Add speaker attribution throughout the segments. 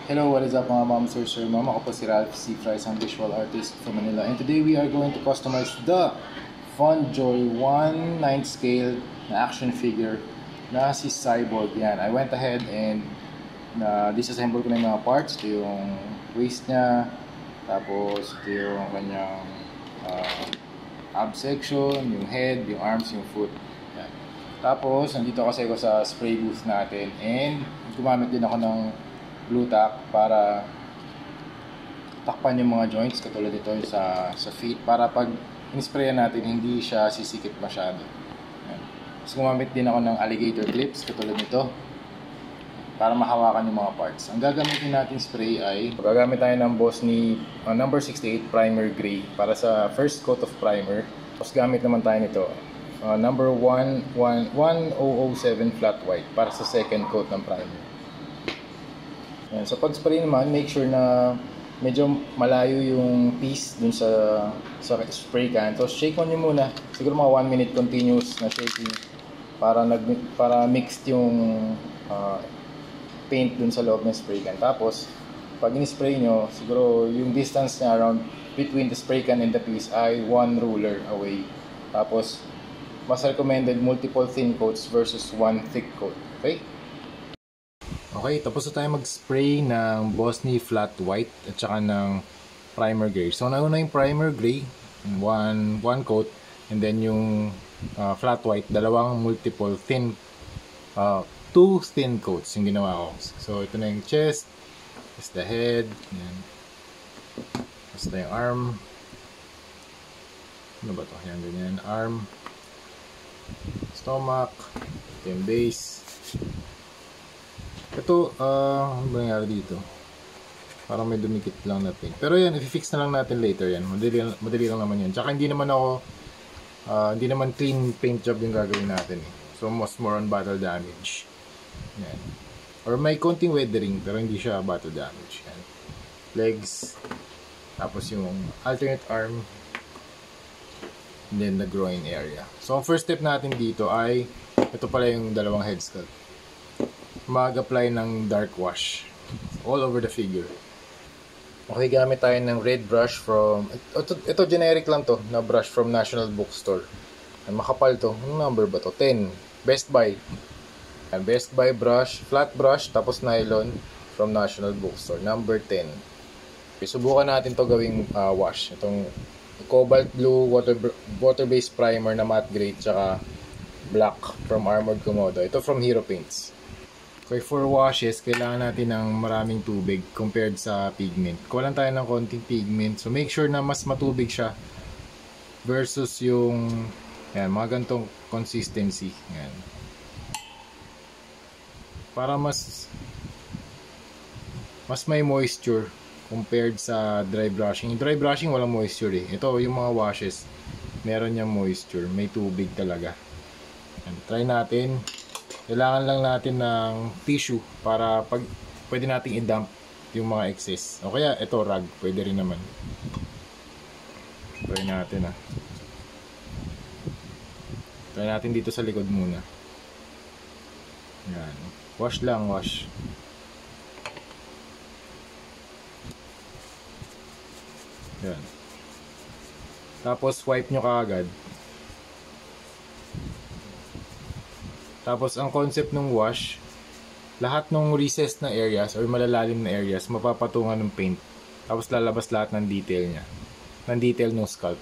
Speaker 1: Hello, what is up mga ma'am, sir, ma'am? Ako po si Ralph C. Fries, ang visual artist from Manila. And today we are going to customize the Funjoy 1/9 scale na action figure na si Cyborg. Yan, I went ahead and disassemble ko na yung mga parts. Ito yung waist niya, tapos ito yung kanyang ab section, yung head, yung arms, yung foot. Yan. Tapos, nandito kasi ako sa spray booth natin and gumamit din ako ng blue tack para takpan yung mga joints katulad nito sa feet para pag in-sprayan natin hindi siya sisikip masyado. Ayan. Tapos gumamit din ako ng alligator clips katulad nito para mahawakan yung mga parts. Ang gagamitin natin spray ay gagamit tayo ng Bossni number 68 primer gray para sa first coat of primer. Tapos gamit naman tayo nito number 1007 flat white para sa second coat ng primer. Yan. So pag spray naman, make sure na medyo malayo yung piece dun sa spray can. So shake on nyo muna. Siguro mga 1 minute continuous na shaking para mixed yung paint dun sa loob ng spray can. Tapos pag in-spray nyo, siguro yung distance niya around between the spray can and the piece ay 1 ruler away. Tapos mas recommended multiple thin coats versus 1 thick coat. Okay? Okay, tapos na tayo mag-spray ng Bossni Flat White at saka ng Primer Gray. So, nauna yung Primer Gray, one coat, and then yung Flat White, dalawang multiple thin, 2 thin coats yung ginawa ko. So, ito na yung chest, is the head, yan. Tapos na yung arm. Ano ba ito? Yan, ganyan. Arm, stomach, ito yung base. Ito, ano ba nangyari dito? Parang may dumikit lang na paint. Pero yan, i-fix na lang natin later yan. Madali lang naman yan. Tsaka hindi naman clean paint job yung gagawin natin eh. So, more on battle damage. Yan. Or may konting weathering, pero hindi siya battle damage. Yan. Legs. Tapos yung alternate arm. And then the groin area. So, ang first step natin dito ay, ito pala yung dalawang head sculpt. Mag-apply ng dark wash all over the figure. Okay, gamit tayo ng red brush from ito generic lang to na brush from National Bookstore. Makapal to. Anong number ba to? 10. Best Buy. Best Buy brush, flat brush, tapos nylon from National Bookstore. Number 10. Okay, subukan natin to gawing wash. Itong cobalt blue water-based primer na matte gray tsaka black from Armored Komodo. Ito from Hero Paints. Okay, for washes, kailangan natin ng maraming tubig compared sa pigment. Kuha lang tayo ng konting pigment. So, make sure na mas matubig siya versus yung yan, mga ganitong consistency. Yan. Para mas may moisture compared sa dry brushing. Yung dry brushing, walang moisture eh. Ito, yung mga washes, meron niyang moisture. May tubig talaga. Yan. Try natin. Kailangan lang natin ng tissue para pwede nating i-dump yung mga excess. O kaya ito rag, pwede rin naman. Try natin Try natin dito sa likod muna. Yan. Wash lang, wash. Yan. Tapos wipe nyo kaagad. Tapos, ang concept ng wash, lahat ng recessed na areas or malalalim na areas, mapapatungan ng paint. Tapos, lalabas lahat ng detail niya. Ng detail ng sculpt.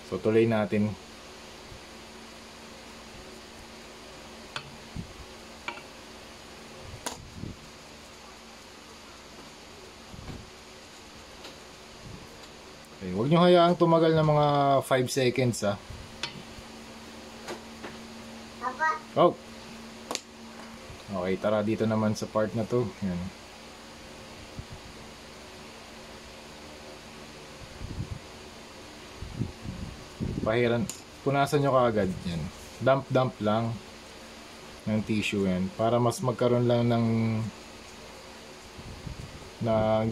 Speaker 1: So, tuloy natin. Okay, huwag nyo hayaang tumagal ng mga 5 seconds Oh. Okay, tara dito naman sa part na to. Yan. Punasan nyo kaagad. Yan. Dump lang ng tissue yan para mas magkaroon lang ng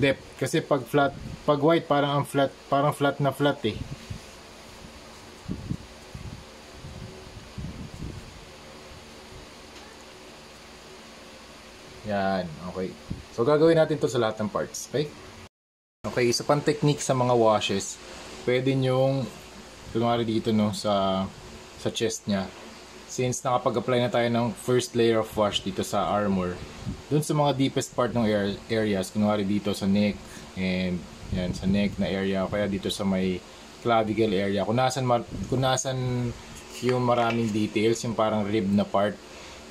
Speaker 1: depth. Kasi pag white parang flat na flat eh. Yan, okay. So gagawin natin to sa lahat ng parts, okay? Okay, isa pang technique sa mga washes, pwede nyong, kunwari dito no, sa chest niya. Since nakapag-apply na tayo ng first layer of wash dito sa armor, dun sa mga deepest part ng areas, kunwari dito sa neck, and yan, sa neck na area, o kaya dito sa may clavicle area, kung nasan yung maraming details, yung parang rib na part,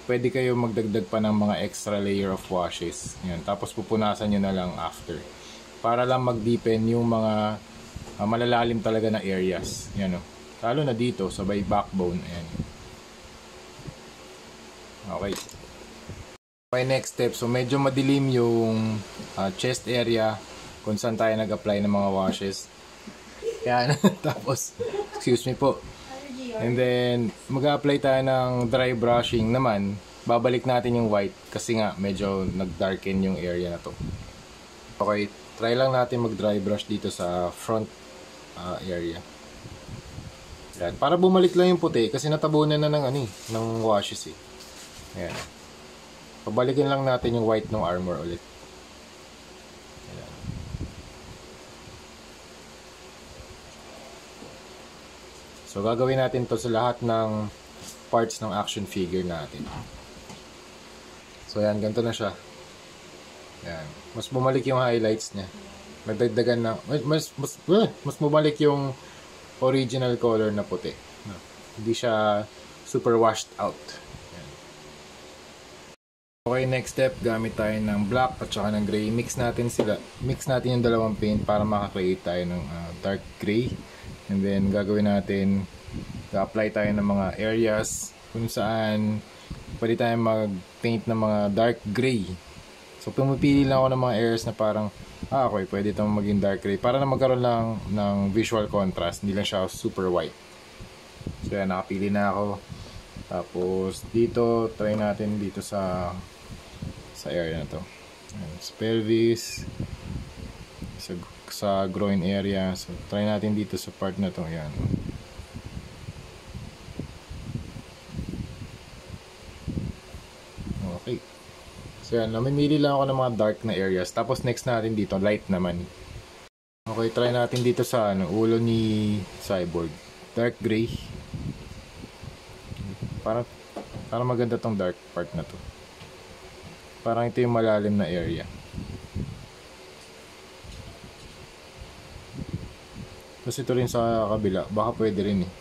Speaker 1: pwede kayo magdagdag pa ng mga extra layer of washes. Yan, tapos pupunasan nyo na lang after. Para lang mag-deepen yung mga malalalim talaga na areas. Yan o. Lalo na dito, sa may backbone. Ayan. Okay. Okay, next step. So, medyo madilim yung chest area kung saan tayo nag-apply ng mga washes. Yan. Tapos, excuse me po. And then, mag-apply tayo ng dry brushing naman. Babalik natin yung white kasi nga medyo nag-darken yung area na to. Okay, try lang natin mag-dry brush dito sa front area. Yan. Para bumalik lang yung puti kasi natabunan na ng washes eh. Ayan. Pabalikin lang natin yung white ng armor ulit. Ayan. So gagawin natin to sa lahat ng parts ng action figure natin. So ayan, ganito na siya. Ayan. Mas bumalik yung highlights niya. Nagdagdagan na mas bumalik yung original color na puti. Hindi siya super washed out. Ayan. Okay, next step, gamit tayo ng black at saka ng gray. Mix natin yung dalawang paint para makakreate tayo ng dark gray. And then gagawin natin, apply tayo ng mga areas kung saan pwede tayo mag-paint ng mga dark gray. So pumipili lang ako ng mga areas na parang okay, pwede itong maging dark gray para na magkaroon lang ng visual contrast, hindi lang siya super white. So yan, nakapili na ako. Tapos dito, try natin dito sa area na to. Ayan, sa pelvis, sa groin area. So try natin dito sa part na to. Ayan. Okay. So yan, namimili lang ako ng mga dark na areas. Tapos next natin dito, light naman. Okay, try natin dito sa ulo ni Cyborg. Dark gray. Para maganda tong dark part na to. Parang ito yung malalim na area. Tapos ito rin sa kabila. Baka pwede rin eh.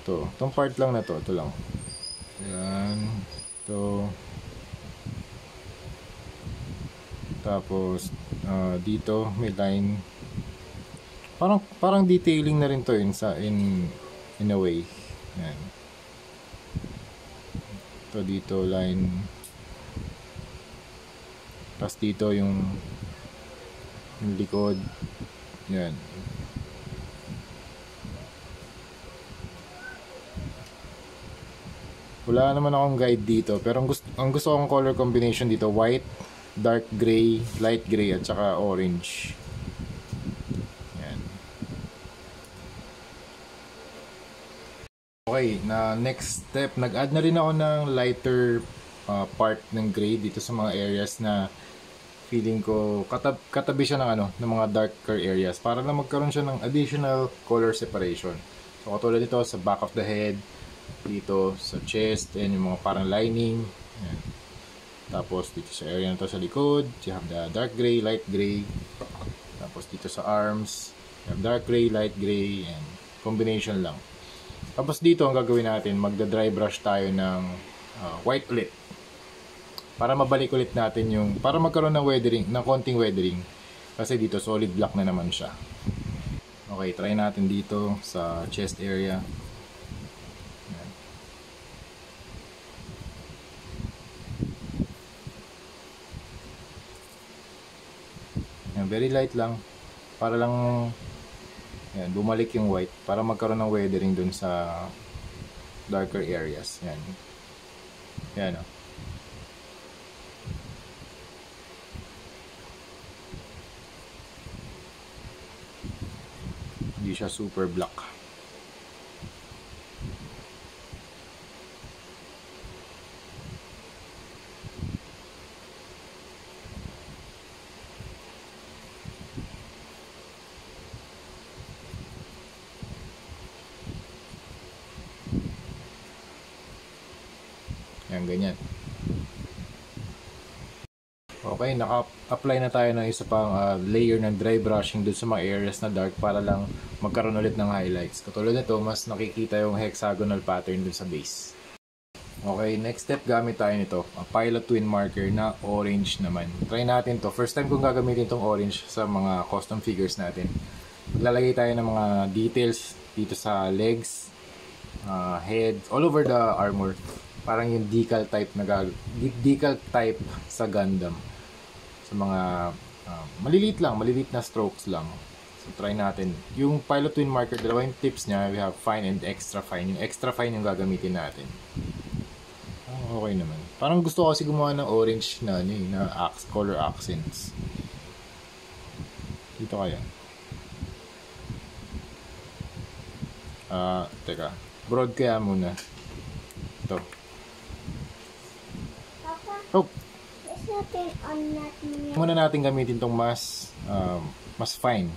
Speaker 1: Itong part lang na to. Ito lang. Ayan. Ito. Tapos dito may line. Parang detailing na rin to in a way. Ayan. Ito dito line. Tapos dito yung likod. Yan. Wala naman akong guide dito, pero ang gusto kong color combination dito, white, dark gray, light gray at saka orange. Yan. Okay, na next step, nag-add na rin ako ng lighter part ng gray dito sa mga areas na feeling ko katabi siya ng ng mga darker areas para lang magkaroon siya ng additional color separation. So katulad dito sa back of the head, dito sa chest, and yung mga parang lining. Ayan. Tapos dito sa area na to sa likod, you have the dark gray, light gray. Tapos dito sa arms, you have dark gray, light gray, and combination lang. Tapos dito ang gagawin natin, magda-dry brush tayo ng white ulit. Para mabalik ulit natin para magkaroon ng weathering, ng konting weathering. Kasi dito solid black na naman siya. Okay, try natin dito sa chest area. Ayan, very light lang. Para lang bumalik yung white. Para magkaroon ng weathering dun sa darker areas. Yan. Yan o. Hindi siya super black. ganyan. Okay, naka-apply na tayo ng isa pang layer ng dry brushing dun sa mga areas na dark para lang magkaroon ulit ng highlights. Katulad nito, mas nakikita yung hexagonal pattern dun sa base. Okay, next step, gamit tayo nito, Pilot Twin Marker na orange naman. Try natin to. First time kong gagamitin tong orange sa mga custom figures natin. Maglalagay tayo ng mga details dito sa legs, head, all over the armor. Parang yung decal type sa Gundam. Sa mga maliliit na strokes lang. So try natin. Yung Pilot Twin Marker, dalawa yung tips niya. We have fine and extra fine. Yung extra fine yung gagamitin natin. Okay naman. Parang gusto ko kasi gumawa ng orange na color accents. Dito kaya. Teka. Broad kaya muna. Ito.
Speaker 2: Papa,
Speaker 1: Oh! Muna natin gamitin tong mas fine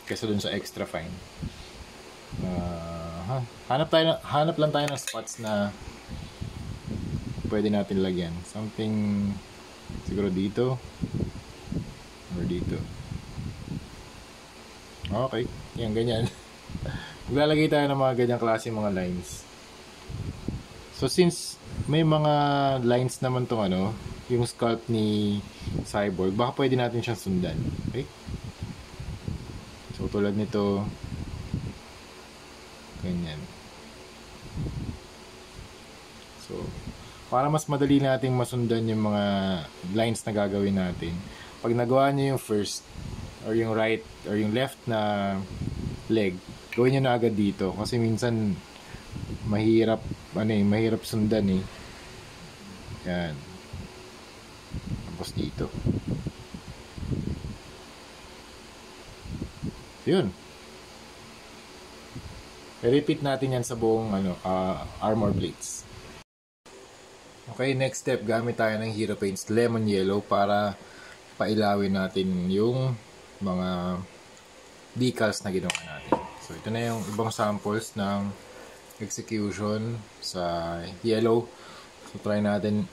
Speaker 1: kaysa dun sa extra fine. Hanap lang tayo ng spots na pwede natin lagyan. Something siguro dito or dito. Okay, yan ganyan. Maglalagay tayo ng mga ganyang klase mga lines. So since may mga lines naman tong yung sculpt ni Cyborg, baka pwede natin siyang sundan. Okay? So tulad nito, ganyan. So para mas madali nating masundan yung mga lines na gagawin natin, pag nagawa niyo yung first or yung right or yung left na leg, gawin niyo na agad dito kasi minsan mahirap sundan eh. Yan. Tapos dito. Yun. I-repeat natin yan sa buong armor plates. Okay, next step, gamit tayo ng Hero Paints Lemon Yellow para pailawin natin yung mga decals na ginawa natin. So ito na yung ibang samples ng execution sa yellow. So try natin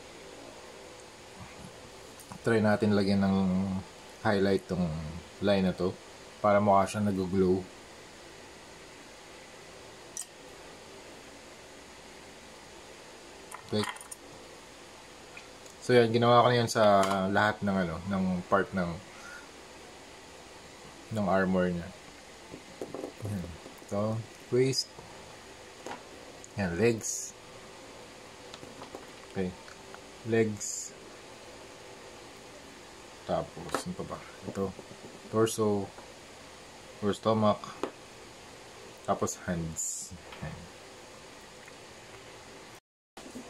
Speaker 1: lagyan ng highlight tong line na to para mukha siyang nag-glow. Okay. So yan, ginawa ko na yan sa lahat ng ng part ng armor niya. So, waist. Yan, legs. Okay. Legs. Tapos, ano pa ba? Ito. Torso. Or stomach. Tapos, hands. Okay.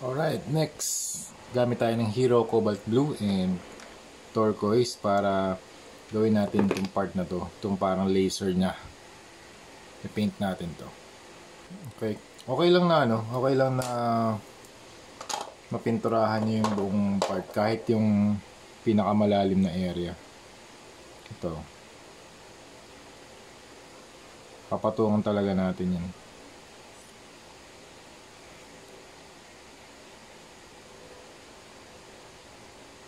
Speaker 1: Alright, next. Gamit tayo ng Hero Cobalt Blue and Turquoise para gawin natin itong part na to. Itong parang laser niya. I-paint natin to. Okay. Okay lang na mapinturahan niyo yung buong part kahit yung pinakamalalim na area. Ito. Papatungan talaga natin yan.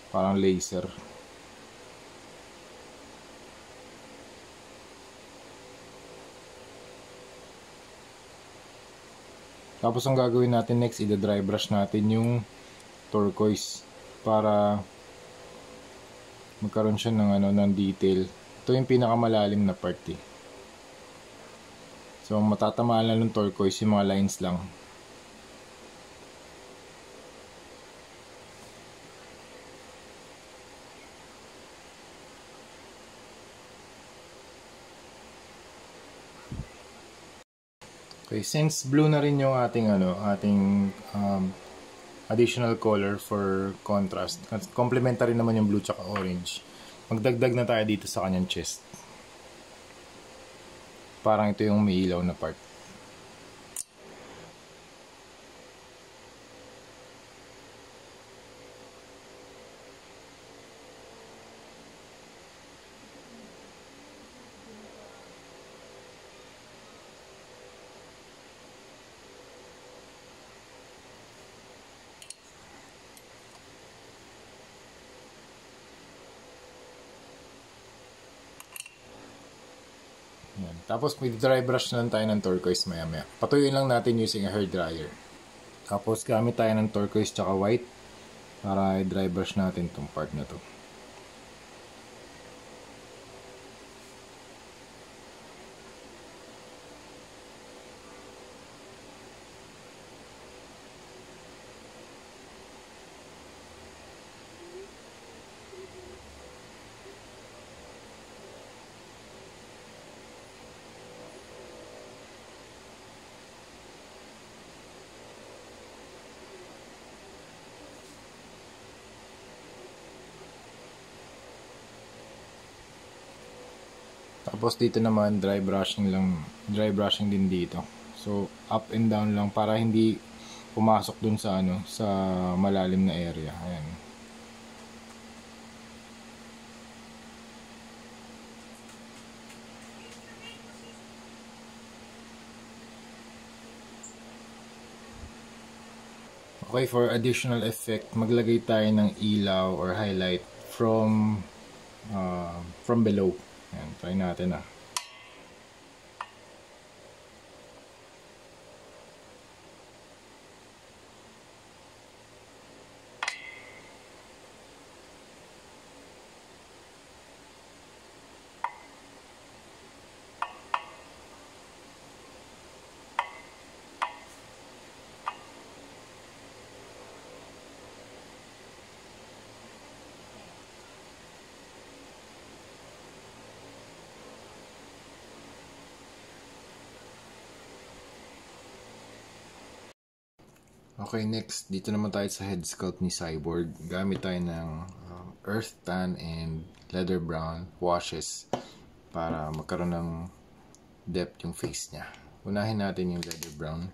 Speaker 1: Parang laser. Tapos ang gagawin natin next, i-dry brush natin yung turquoise para magkaroon siya ng detail. Ito yung pinakamalalim na part eh. So matatamaan lang ng turquoise yung mga lines lang. Okay, since blue na rin yung ating additional color for contrast. Complementary naman yung blue tsaka orange. Magdagdag na tayo dito sa kanyang chest. Parang ito yung may ilaw na part. Tapos may dry brush na lang tayo ng turquoise maya. Patuyuin lang natin using a hair dryer. Tapos gamit tayo ng turquoise tsaka white para i-dry brush natin tong part na to. Tapos dito naman dry brushing din dito. So up and down lang para hindi pumasok dun sa sa malalim na area. Ayan. Okay, for additional effect, maglagay tayo ng ilaw or highlight from below. Ayan, try natin Okay, next, dito naman tayo sa head sculpt ni Cyborg. Gamit tayo ng earth tan and leather brown washes para magkaroon ng depth yung face niya. Unahin natin yung leather brown.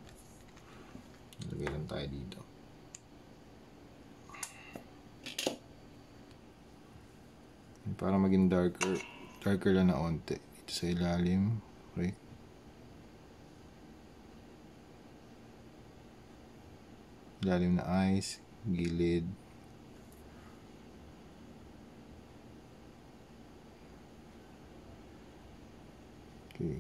Speaker 1: Lagay lang tayo dito. Para maging darker lang na onte. Dito sa ilalim. Okay. Ilalim na eyes, gilid. Okay.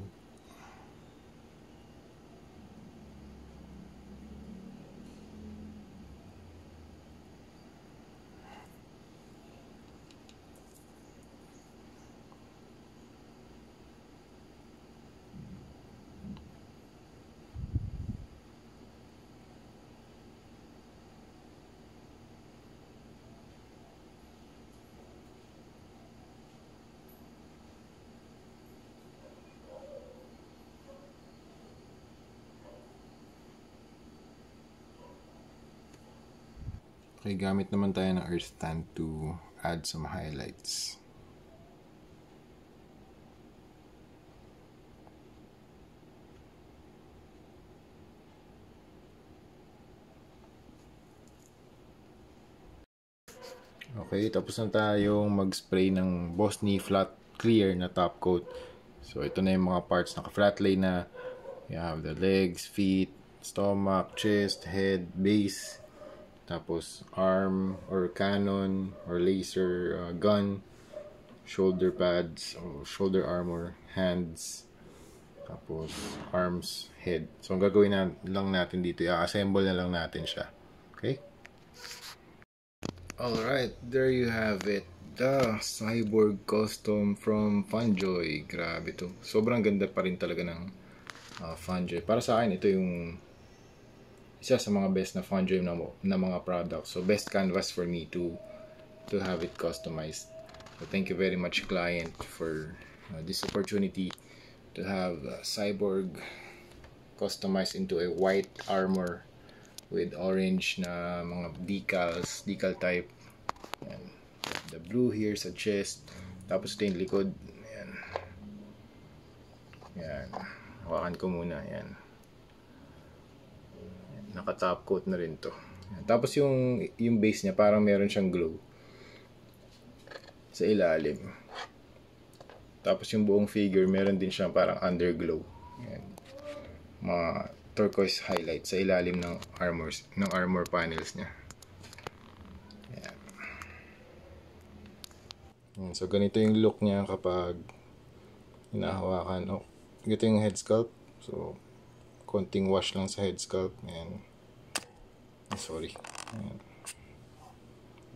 Speaker 1: Okay, gamit naman tayo ng earth tan to add some highlights. Okay, tapos na tayong mag-spray ng Bosny Flat Clear na top coat. So, ito na yung mga parts. Naka-flat lay na. You have the legs, feet, stomach, chest, head, base. Tapos arm or cannon or laser gun, shoulder pads or shoulder armor, hands, tapos arms, head. So ang gagawin lang natin dito, i-assemble na lang natin siya. Okay? Alright, there you have it. The Cyborg Custom from Funjoy. Grabe to. Sobrang ganda pa rin talaga ng Funjoy. Para sa akin, ito yung isa sa mga best na Funjoy na mga products. So best canvas for me to have it customized. So thank you very much, client, for this opportunity to have Cyborg customized into a white armor with orange na mga decal type. Ayan. The blue here sa chest, tapos ito yung likod. Ayan. Ayan. Hawakan ko muna. Ayan. Naka-top coat na rin to. Tapos yung base niya parang meron siyang glow sa ilalim. Tapos yung buong figure meron din siyang parang underglow. Ayan. Mga turquoise highlight sa ilalim ng armor panels niya. Ayan. So ganito yung look niya kapag hinahawakan. Oh, ito yung head sculpt. So, konting wash lang sa head sculpt. Ayan. Sorry. Ayan.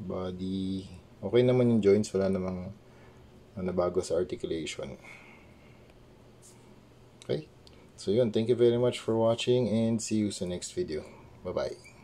Speaker 1: Body. Okay naman yung joints. Wala namang nabago sa articulation. Okay. So yun. Thank you very much for watching and see you sa next video. Bye-bye.